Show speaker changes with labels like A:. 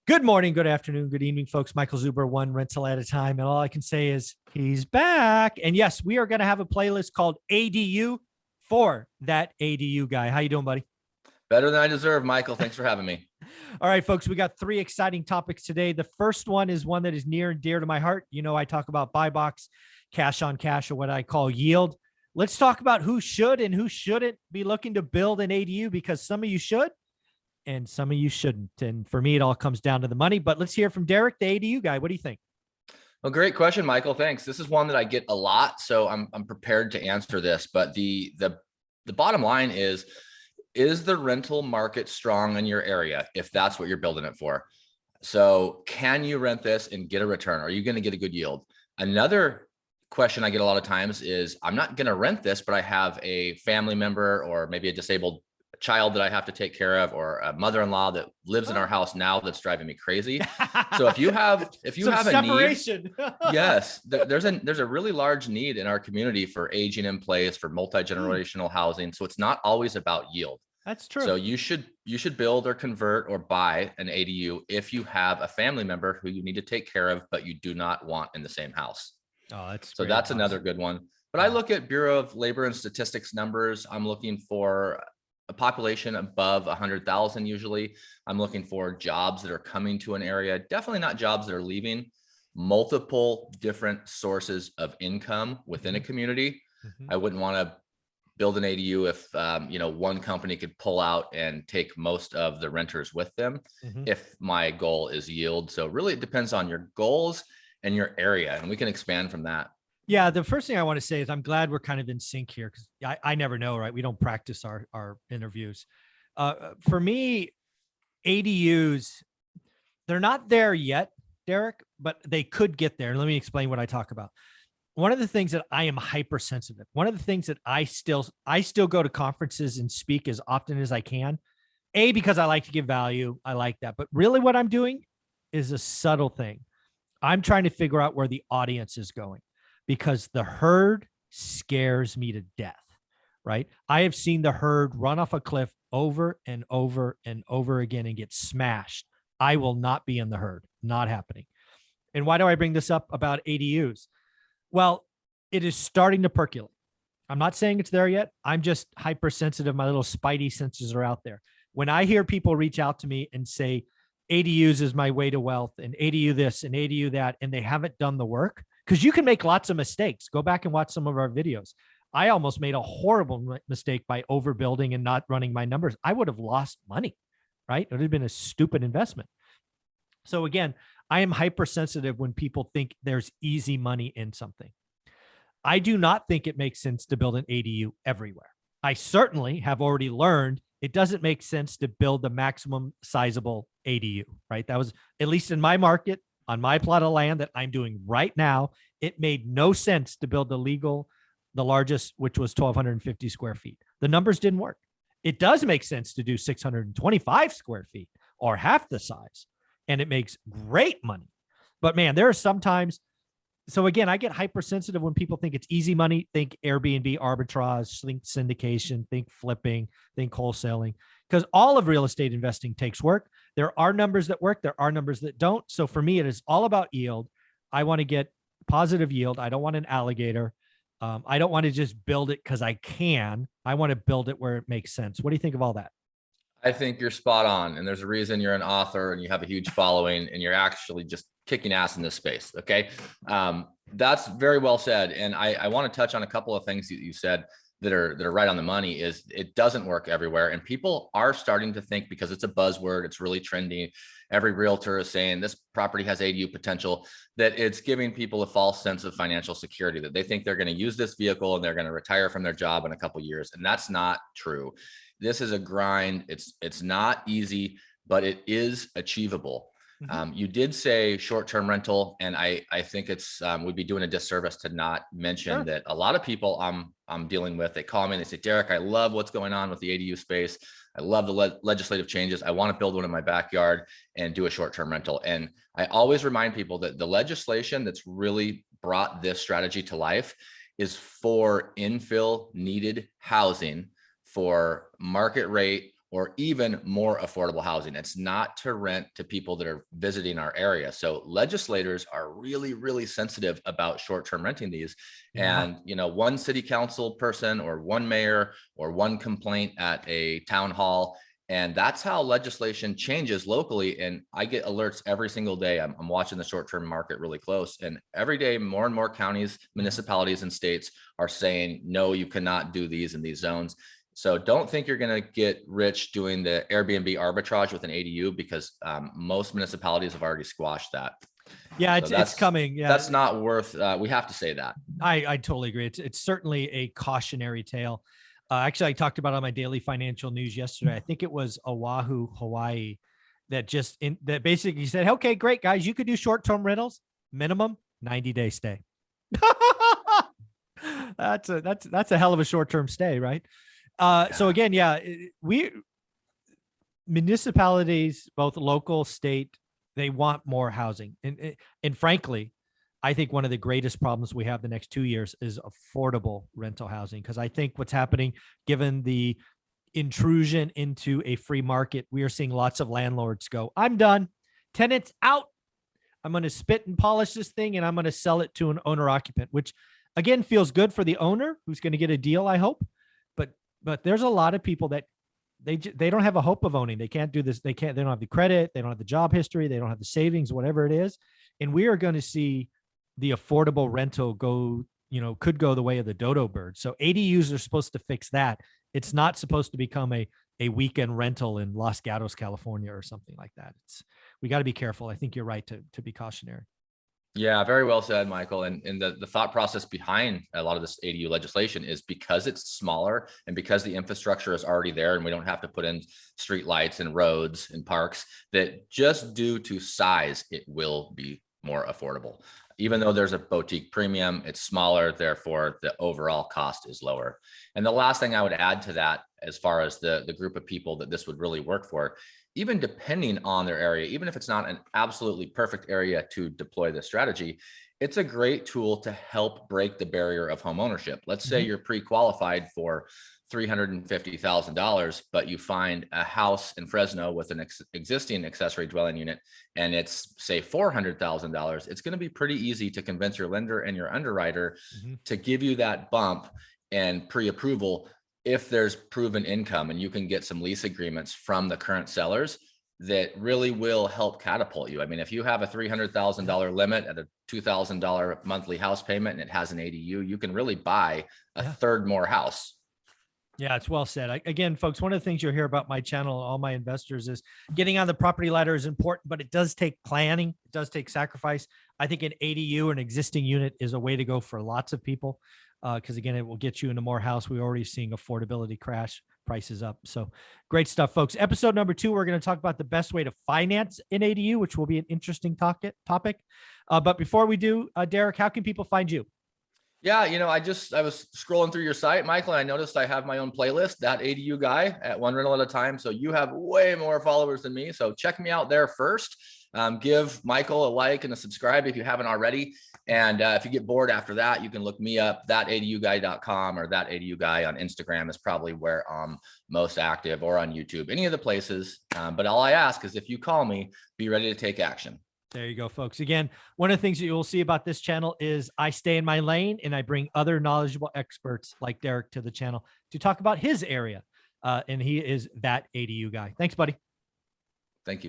A: Good morning, good afternoon, good evening, folks. Michael Zuber, one rental at a time. And all I can say is he's back. And yes, we are going to have a playlist called ADU for that ADU guy. How you doing, buddy?
B: Better than I deserve, Michael. Thanks for having me.
A: All right, folks, we got three exciting topics today. The first one is one that is near and dear to my heart. You know, I talk about buy box, cash on cash, or what I call yield. Let's talk about who should and who shouldn't be looking to build an ADU, because some of you should and some of you shouldn't. And for me, it all comes down to the money. But let's hear from Derek, the ADU guy. What do you think?
B: Well, great question, Michael. Thanks. This is one that I get a lot, so I'm prepared to answer this. But the bottom line is the rental market strong in your area if that's what you're building it for? So can you rent this and get a return? Are you going to get a good yield? Another question I get a lot of times is, I'm not going to rent this, but I have a family member or maybe a disabled child that I have to take care of, or a mother-in-law that lives in our house now that's driving me crazy. So if you have a need, yes, there's a really large need in our community for aging in place, for multi-generational housing. So it's not always about yield.
A: That's true.
B: So you should build or convert or buy an ADU if you have a family member who you need to take care of, but you do not want in the same house.
A: Oh, that's
B: so that's awesome. Another good one. But I look at Bureau of Labor and Statistics numbers. I'm looking for a population above 100,000. Usually I'm looking for jobs that are coming to an area, definitely not jobs that are leaving, multiple different sources of income within a community. I wouldn't want to build an ADU if, one company could pull out and take most of the renters with them. If my goal is yield. So really it depends on your goals and your area, and we can expand from that.
A: Yeah, the first thing I want to say is I'm glad we're kind of in sync here, because I never know, right? We don't practice our interviews. For me, ADUs, they're not there yet, Derek, but they could get there. Let me explain what I talk about. One of the things that I am hypersensitive, one of the things that I still go to conferences and speak as often as I can, because I like to give value. I like that. But really what I'm doing is a subtle thing. I'm trying to figure out where the audience is going, because the herd scares me to death, right? I have seen the herd run off a cliff over and over and over again and get smashed. I will not be in the herd, not happening. And why do I bring this up about ADUs? Well, it is starting to percolate. I'm not saying it's there yet. I'm just hypersensitive. My little spidey senses are out there. When I hear people reach out to me and say, ADUs is my way to wealth, and ADU this and ADU that, and they haven't done the work, because you can make lots of mistakes. Go back and watch some of our videos. I almost made a horrible mistake by overbuilding and not running my numbers. I would have lost money, right? It would have been a stupid investment. So again, I am hypersensitive when people think there's easy money in something. I do not think it makes sense to build an ADU everywhere. I certainly have already learned it doesn't make sense to build the maximum sizable ADU, right? That was, at least in my market, on my plot of land that I'm doing right now, it made no sense to build the largest, which was 1,250 square feet. The numbers didn't work. It does make sense to do 625 square feet or half the size, and it makes great money. But man, there are sometimes, so again, I get hypersensitive when people think it's easy money. Think Airbnb arbitrage, think syndication, think flipping, think wholesaling, because all of real estate investing takes work. There are numbers that work. There are numbers that don't. So for me, it is all about yield. I want to get positive yield. I don't want an alligator. I don't want to just build it because I can. I want to build it where it makes sense. What do you think of all that?
B: I think you're spot on. And there's a reason you're an author and you have a huge following and you're actually just kicking ass in this space. Okay. That's very well said. And I want to touch on a couple of things that you said that are right on the money. Is it doesn't work everywhere. And people are starting to think, because it's a buzzword, it's really trendy. Every realtor is saying this property has ADU potential, that it's giving people a false sense of financial security, that they think they're going to use this vehicle and they're going to retire from their job in a couple of years. And that's not true. This is a grind. It's not easy, but it is achievable. You did say short-term rental, and I think it's we'd be doing a disservice to not mention that a lot of people I'm dealing with, they call me and they say, Derek, I love what's going on with the ADU space. I love the legislative changes. I want to build one in my backyard and do a short-term rental. And I always remind people that the legislation that's really brought this strategy to life is for infill needed housing for market rate or even more affordable housing. It's not to rent to people that are visiting our area. So legislators are really, really sensitive about short-term renting these.
A: Yeah.
B: And, you know, one city council person or one mayor or one complaint at a town hall, and that's how legislation changes locally. And I get alerts every single day. I'm watching the short-term market really close. And every day, more and more counties, municipalities, and states are saying, no, you cannot do these in these zones. So don't think you're going to get rich doing the Airbnb arbitrage with an ADU, because most municipalities have already squashed that.
A: Yeah,
B: So
A: it's coming. Yeah,
B: that's not worth, we have to say that.
A: I totally agree. It's certainly a cautionary tale. Actually, I talked about on my daily financial news yesterday. I think it was Oahu, Hawaii, that that basically said, "Okay, great guys, you could do short-term rentals, minimum 90-day stay." That's a hell of a short-term stay, right? So again, yeah, municipalities, both local, state, they want more housing, and frankly, I think one of the greatest problems we have the next 2 years is affordable rental housing. Because I think what's happening, given the intrusion into a free market, we are seeing lots of landlords go, I'm done. Tenants out. I'm going to spit and polish this thing, and I'm going to sell it to an owner occupant, which again feels good for the owner who's going to get a deal, I hope. But there's a lot of people that they don't have a hope of owning. They can't do this. They don't have the credit. They don't have the job history. They don't have the savings, whatever it is. And we are going to see the affordable rental could go the way of the dodo bird. So ADUs are supposed to fix that. It's not supposed to become a weekend rental in Los Gatos, California, or something like that. We got to be careful. I think you're right to be cautionary.
B: Yeah, very well said, Michael. And the thought process behind a lot of this ADU legislation is because it's smaller and because the infrastructure is already there and we don't have to put in street lights and roads and parks, that just due to size, it will be more affordable. Even though there's a boutique premium, it's smaller, therefore the overall cost is lower. And the last thing I would add to that, as far as the group of people that this would really work for, even depending on their area, even if it's not an absolutely perfect area to deploy this strategy, it's a great tool to help break the barrier of home ownership. Let's say you're pre-qualified for $350,000, but you find a house in Fresno with an existing accessory dwelling unit, and it's say $400,000. It's going to be pretty easy to convince your lender and your underwriter to give you that bump and pre-approval if there's proven income, and you can get some lease agreements from the current sellers that really will help catapult you. I mean, if you have a $300,000 limit at a $2,000 monthly house payment and it has an ADU, you can really buy a third more house.
A: Yeah, it's well said. Again, folks, one of the things you'll hear about my channel, all my investors, is getting on the property ladder is important, but it does take planning. It does take sacrifice. I think an ADU, an existing unit, is a way to go for lots of people. Because again, it will get you into more house. We're already seeing affordability crash, prices up. So great stuff, folks. Episode number 2, we're going to talk about the best way to finance an ADU, which will be an interesting topic. But before we do, Derek, how can people find you?
B: Yeah, I was scrolling through your site, Michael, and I noticed I have my own playlist, That ADU Guy, at One Rental at a Time. So you have way more followers than me. So check me out there first. Give Michael a like and a subscribe if you haven't already. And if you get bored after that, you can look me up, thataduguy.com, or That ADU Guy on Instagram is probably where I'm most active, or on YouTube, any of the places. But all I ask is, if you call me, be ready to take action.
A: There you go, folks. Again, one of the things that you'll see about this channel is I stay in my lane and I bring other knowledgeable experts like Derek to the channel to talk about his area. And he is That ADU Guy. Thanks, buddy.